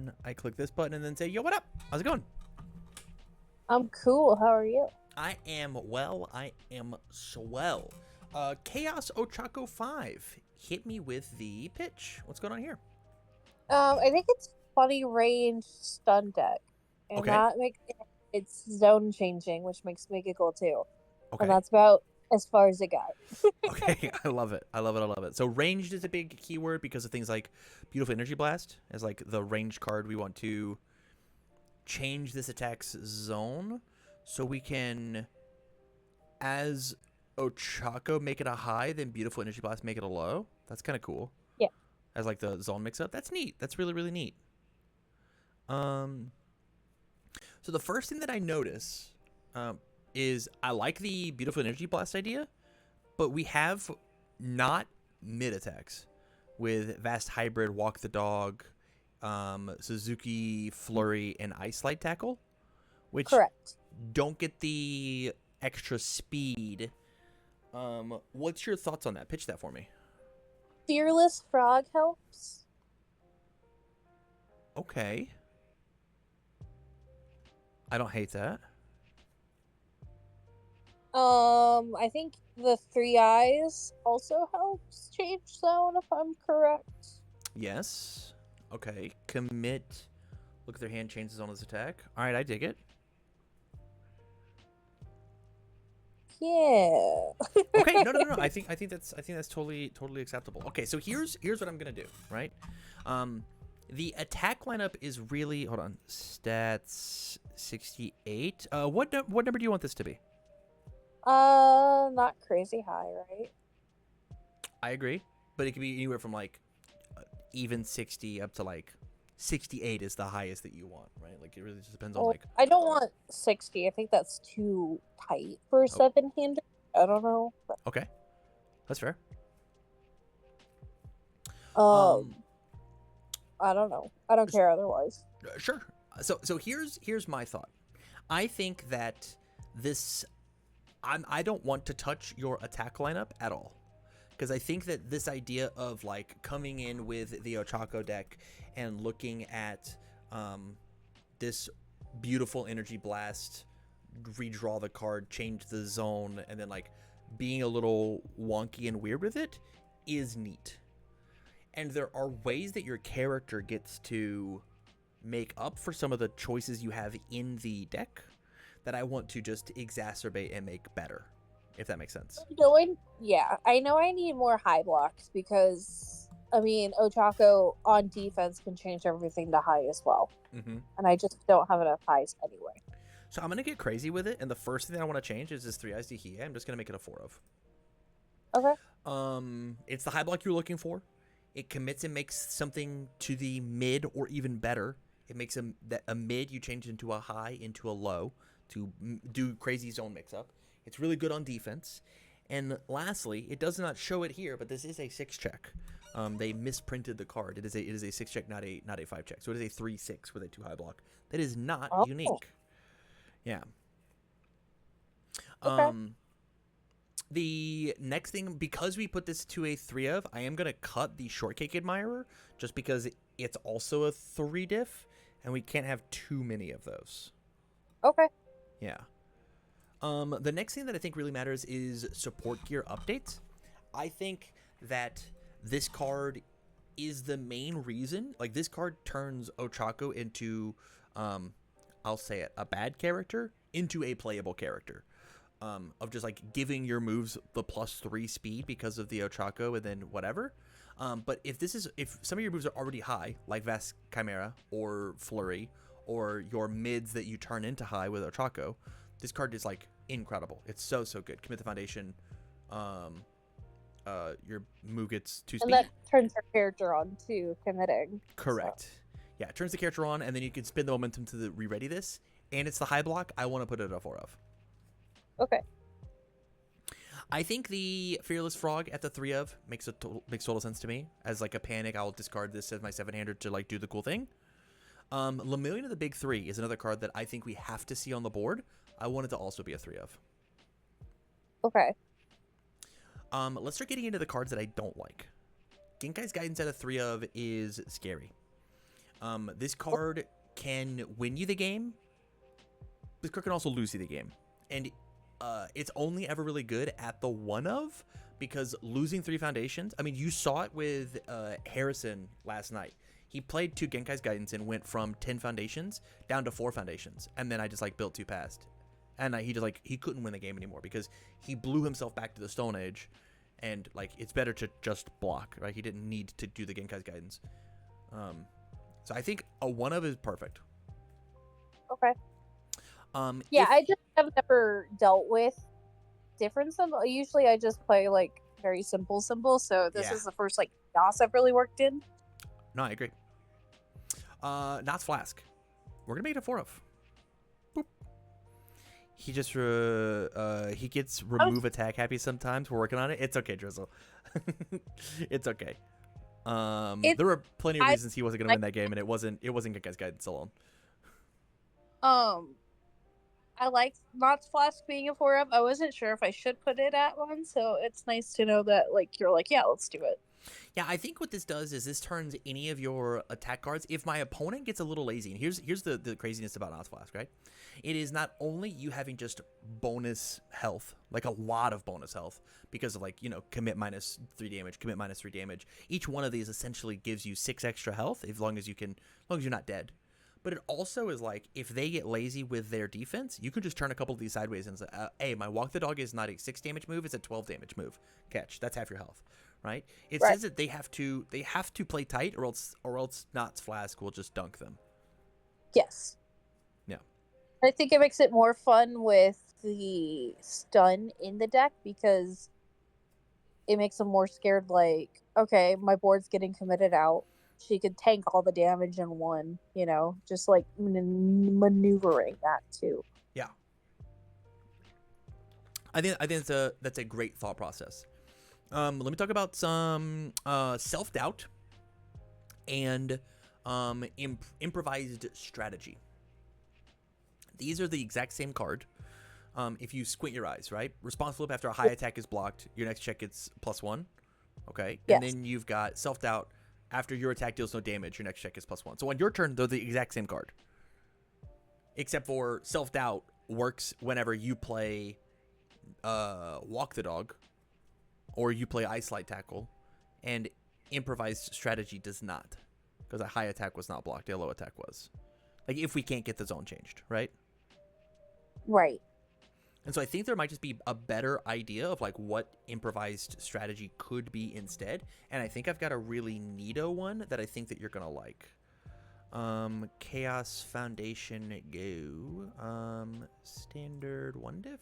then I click this button and then say, yo, what up? How's it going? I'm cool. How are you? I am well. I am swell. Chaos Ochaco 5. Hit me with the pitch. What's going on here? I think it's funny range stun deck, and Okay. that makes it's zone changing, which makes make it cool too. And Okay. that's about as far as it got. Okay. I love it. I love it. I love it. So ranged is a big keyword because of things like Beautiful Energy Blast as like the range card. We want to change this attack's zone so we can, as Ochaco, make it a high, then Beautiful Energy Blast make it a low. That's kind of cool. Yeah. As like the zone mix up. That's neat. That's really, really neat. So the first thing that I notice is I like the Beautiful Energy Blast idea, but we have not mid attacks with Vast Hybrid, Walk the Dog, Suzuki Flurry, and Ice Light Tackle, which Correct. don't get the extra speed. What's your thoughts on that? Pitch that for me. Fearless Frog helps. Okay. I don't hate that. I think the three eyes also helps change zone if I'm correct. Yes. Okay. Commit. Look at their hand, changes on his attack. All right, I dig it. Yeah. Okay, no. I think that's totally acceptable. Okay, so here's what I'm gonna do. Right, the attack lineup is really, hold on, stats 68. What number do you want this to be? Not crazy high, right? I agree, but it could be anywhere from like even 60 up to like 68 is the highest that you want, right? Like it really just depends on like. I don't want 60. I think that's too tight for a Oh, seven-hander. I don't know. okay, that's fair. Um, I don't know. I don't care otherwise. Sure. So here's my thought. I think that this I don't want to touch your attack lineup at all. Because I think that this idea of like coming in with the Ochaco deck and looking at this beautiful energy blast, redraw the card, change the zone, and then like being a little wonky and weird with it is neat. And there are ways that your character gets to make up for some of the choices you have in the deck that I want to just exacerbate and make better, if that makes sense. Yeah, I know I need more high blocks because, I mean, Ochaco on defense can change everything to high as well. Mm-hmm. And I just don't have enough highs anyway. So I'm going to get crazy with it, and the first thing that I want to change is this 3 Eyes Dihia. I'm just going to make it a 4 of. Okay. It's the high block you're looking for. It commits and makes something to the mid or even better. It makes a mid you change into a high into a low to do crazy zone mix-up. It's really good on defense. And lastly, it does not show it here, but this is a 6 check. They misprinted the card. It is a 6 check, not a 5 check. So it is a 3/6 with a 2 high block. That is not unique. Yeah. Okay. The next thing, because we put this to a 3 of, I am going to cut the Shortcake Admirer just because it's also a 3 diff, and we can't have too many of those. Okay. Yeah. The next thing that I think really matters is support gear updates. I think that this card is the main reason. Like, this card turns Ochaco into, I'll say it, a bad character into a playable character. Of just like giving your moves the +3 speed because of the Ochaco and then whatever. But if some of your moves are already high, like Vast Chimera or Flurry, or your mids that you turn into high with Ochaco, this card is like incredible. It's so good. Commit the Foundation. Your move gets 2 speed. And that turns your character on too, committing. Correct. So. Yeah, it turns the character on, and then you can spin the momentum to re-ready this. And it's the high block. I want to put it at a 4 of. Okay. I think the Fearless Frog at the 3 of makes total sense to me. As like a panic, I'll discard this as my 7-hander to like do the cool thing. Lemillion of the Big 3 is another card that I think we have to see on the board. I want it to also be a 3 of. Okay. Let's start getting into the cards that I don't like. Genkai's Guidance at a 3 of is scary. This card can win you the game. This card can also lose you the game. And it's only ever really good at the one of, because losing 3 foundations, I mean, you saw it with Harrison last night. He played 2 Genkai's Guidance and went from 10 foundations down to 4 foundations. And then I just like built 2 past. And he just like, he couldn't win the game anymore because he blew himself back to the Stone Age. And like, it's better to just block, right? He didn't need to do the Genkai's Guidance. So I think a one of is perfect. Okay. Yeah, if, I just have never dealt with different symbol. Usually I just play like very simple symbols, so this is the first like chaos I've really worked in. No, I agree. Knott's Flask. We're gonna make it a 4 of. Boop. He just he gets remove attack happy sometimes. We're working on it. It's okay, Drizzle. It's okay. There were plenty of reasons he wasn't gonna win that game, and it wasn't Genkai's Guidance alone. I like Knott's Flask being a 4 of. I wasn't sure if I should put it at 1, so it's nice to know that like you're like, yeah, let's do it. Yeah, I think what this does is this turns any of your attack cards. If my opponent gets a little lazy, and here's the craziness about Knott's Flask, right? It is not only you having just bonus health, like a lot of bonus health, because of like, you know, commit minus 3 damage, commit minus 3 damage. Each one of these essentially gives you 6 extra health, as long as you're not dead. But it also is like, if they get lazy with their defense, you can just turn a couple of these sideways and say, hey, my Walk the Dog is not a 6 damage move, it's a 12 damage move. Catch. That's half your health, right? It says that they have to play tight, or else Knott's Flask will just dunk them. Yes. Yeah. I think it makes it more fun with the stun in the deck, because it makes them more scared, like, okay, my board's getting committed out. She could tank all the damage in one, you know, just like maneuvering that too. Yeah, I think that's a great thought process. Let me talk about some self-doubt and improvised strategy. These are the exact same card. If you squint your eyes, right? Response flip after a high attack is blocked, your next check gets +1. Okay, yes. And then you've got self-doubt. After your attack deals no damage, your next check is +1. So on your turn, they're the exact same card. Except for self-doubt works whenever you play Walk the Dog, or you play Ice Light Tackle, and improvised strategy does not, because a high attack was not blocked, a low attack was. Like, if we can't get the zone changed, right? Right. And so I think there might just be a better idea of like what improvised strategy could be instead. And I think I've got a really neato one that I think that you're going to like. Chaos Foundation go. Standard 1 diff.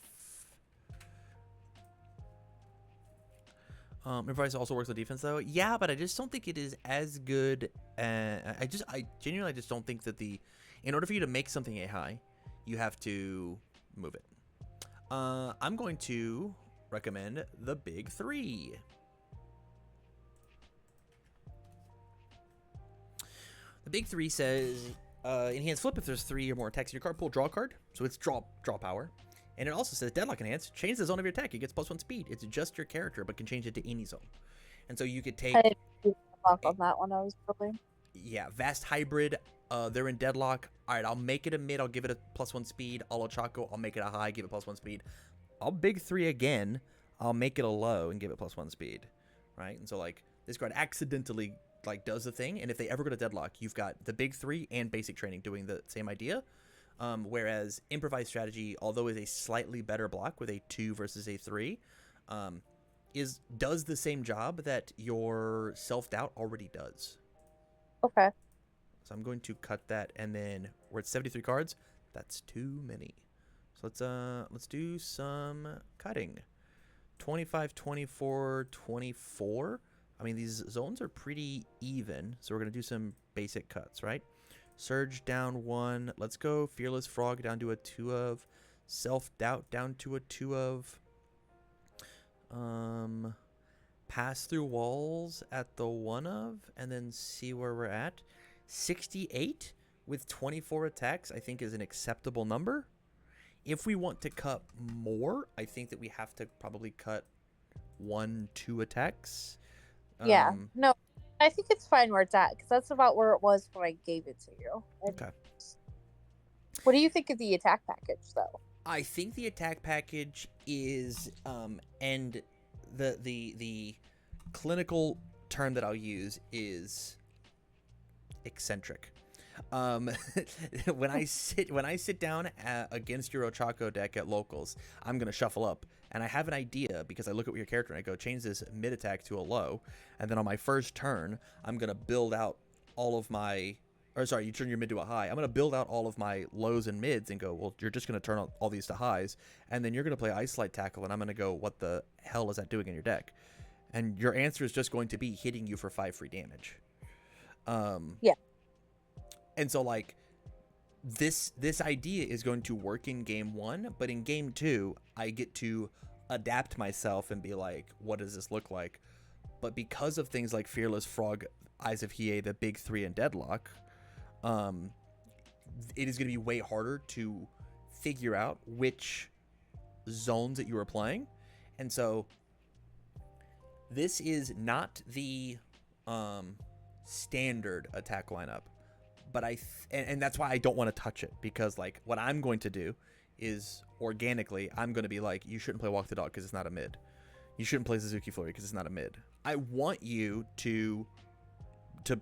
Improvised also works on defense though. Yeah, but I just don't think it is as good. I genuinely just don't think that in order for you to make something a high, you have to move it. I'm going to recommend the big 3. The big 3 says, enhance flip if there's 3 or more attacks in your card pool, draw a card. So it's draw power. And it also says deadlock enhance, change the zone of your attack. It gets +1 speed. It's just your character, but can change it to any zone. And so you could take... I didn't deadlock on that one, I was building. Yeah, Vast Hybrid. They're in deadlock. All right, I'll make it a mid. I'll give it a +1 speed. I'll Ochaco. I'll make it a high. Give it +1 speed. I'll big 3 again. I'll make it a low and give it +1 speed. Right? And so, like, this card accidentally, like, does the thing. And if they ever go to deadlock, you've got the big 3 and basic training doing the same idea. Whereas improvised strategy, although is a slightly better block with a 2 versus a 3, does the same job that your self-doubt already does. Okay. So I'm going to cut that, and then we're at 73 cards. That's too many. So let's do some cutting. 25, 24, 24. I mean, these zones are pretty even, so we're going to do some basic cuts, right? Surge down 1. Let's go Fearless Frog down to a 2 of. Self-doubt down to a 2 of. Pass through walls at the 1 of, and then see where we're at. 68 with 24 attacks, I think, is an acceptable number. If we want to cut more, I think that we have to probably cut 1, 2 attacks. Yeah. No, I think it's fine where it's at because that's about where it was when I gave it to you. Okay. What do you think of the attack package, though? I think the attack package is and the clinical term that I'll use is eccentric. When I sit down against your Ochaco deck at locals, I'm gonna shuffle up, and I have an idea because I look at your character and I go change this mid attack to a low, and then on my first turn, I'm gonna build out all of my, or sorry, you turn your mid to a high. I'm gonna build out all of my lows and mids and go, well, you're just gonna turn all these to highs, and then you're gonna play Ice Light Tackle, and I'm gonna go, what the hell is that doing in your deck? And your answer is just going to be hitting you for 5 free damage. Yeah. And so, like, this idea is going to work in game 1, but in game 2, I get to adapt myself and be like, what does this look like? But because of things like Fearless Frog, Eyes of Hiei, the big 3, and Deadlock, it is going to be way harder to figure out which zones that you are playing. And so this is not the standard attack lineup, but and that's why I don't want to touch it, because like what I'm going to do is organically I'm going to be like, you shouldn't play Walk the Dog because it's not a mid. You shouldn't play Suzuki Flurry because it's not a mid. I want you to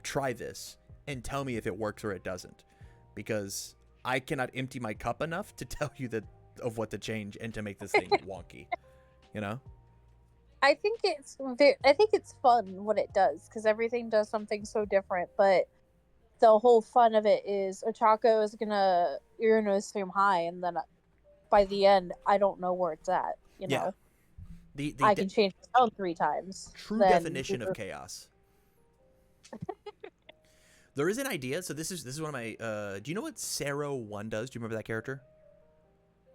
try this and tell me if it works or it doesn't, because I cannot empty my cup enough to tell you of what to change and to make this thing wonky, you know? I think it's fun what it does because everything does something so different. But the whole fun of it is Ochaco is gonna assume high, and then by the end, I don't know where it's at. You know, I can change my zone 3 times. True definition of chaos. There is an idea. So this is one of my. Do you know what Sero 1 does? Do you remember that character?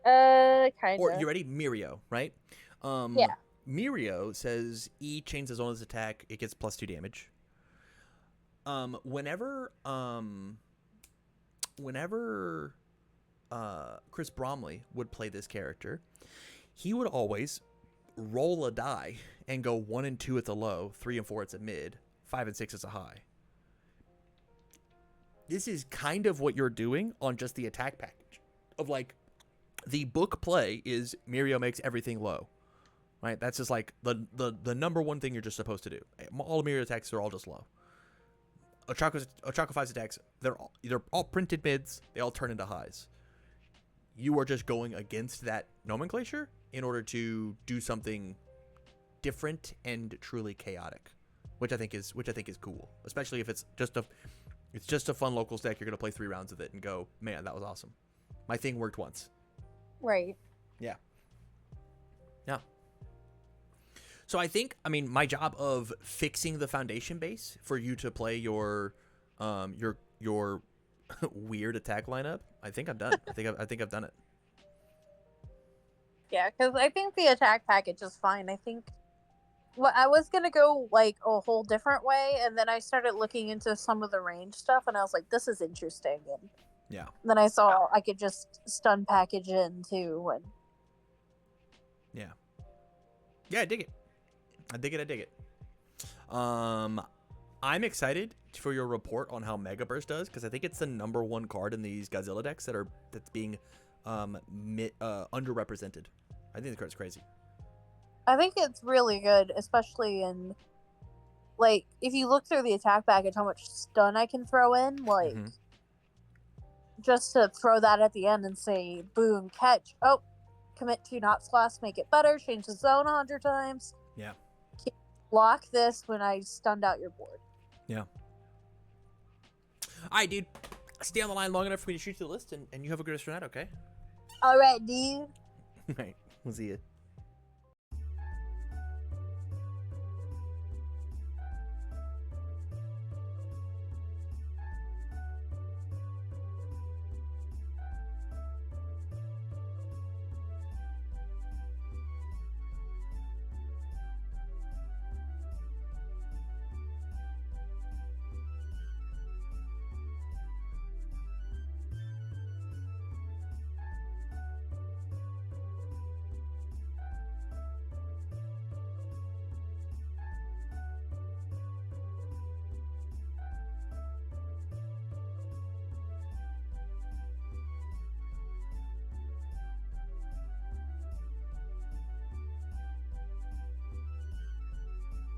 Kind of. Or you ready? Mirio, right? Yeah. Mirio says E changes zone as attack, it gets +2 damage. Whenever Chris Bromley would play this character, he would always roll a die and go 1 and 2 at the low, 3 and 4 at the mid, 5 and 6 at the high. This is kind of what you're doing on just the attack package. Of like, the book play is Mirio makes everything low. Right, that's just like the number one thing you're just supposed to do. All Mirio attacks are all just low. Ochaco 5's attacks, they're all printed mids. They all turn into highs. You are just going against that nomenclature in order to do something different and truly chaotic, which I think is cool. Especially if it's just a fun locals deck. You're gonna play 3 rounds of it and go, man, that was awesome. My thing worked once. Right. Yeah. Yeah. So I think, my job of fixing the foundation base for you to play your weird attack lineup, I think I'm done. I think I've done it. Yeah, because I think the attack package is fine. I think I was gonna go like a whole different way, and then I started looking into some of the range stuff, and I was like, this is interesting. And yeah. Then I saw I could just stun package in too, and yeah, I dig it. I dig it. I'm excited for your report on how Mega Burst does, because I think it's the number 1 card in these Godzilla decks that's being underrepresented. I think the card's crazy. I think it's really good, especially in like if you look through the attack package, how much stun I can throw in, like just to throw that at the end and say, boom, catch. Oh, commit 2 Knot Blast, make it better, change the zone 100 times. Yeah. Block this when I stunned out your board. Yeah. All right, dude. Stay on the line long enough for me to shoot you the list, and you have a good rest of the night, okay? All right, dude. All right. We'll see you.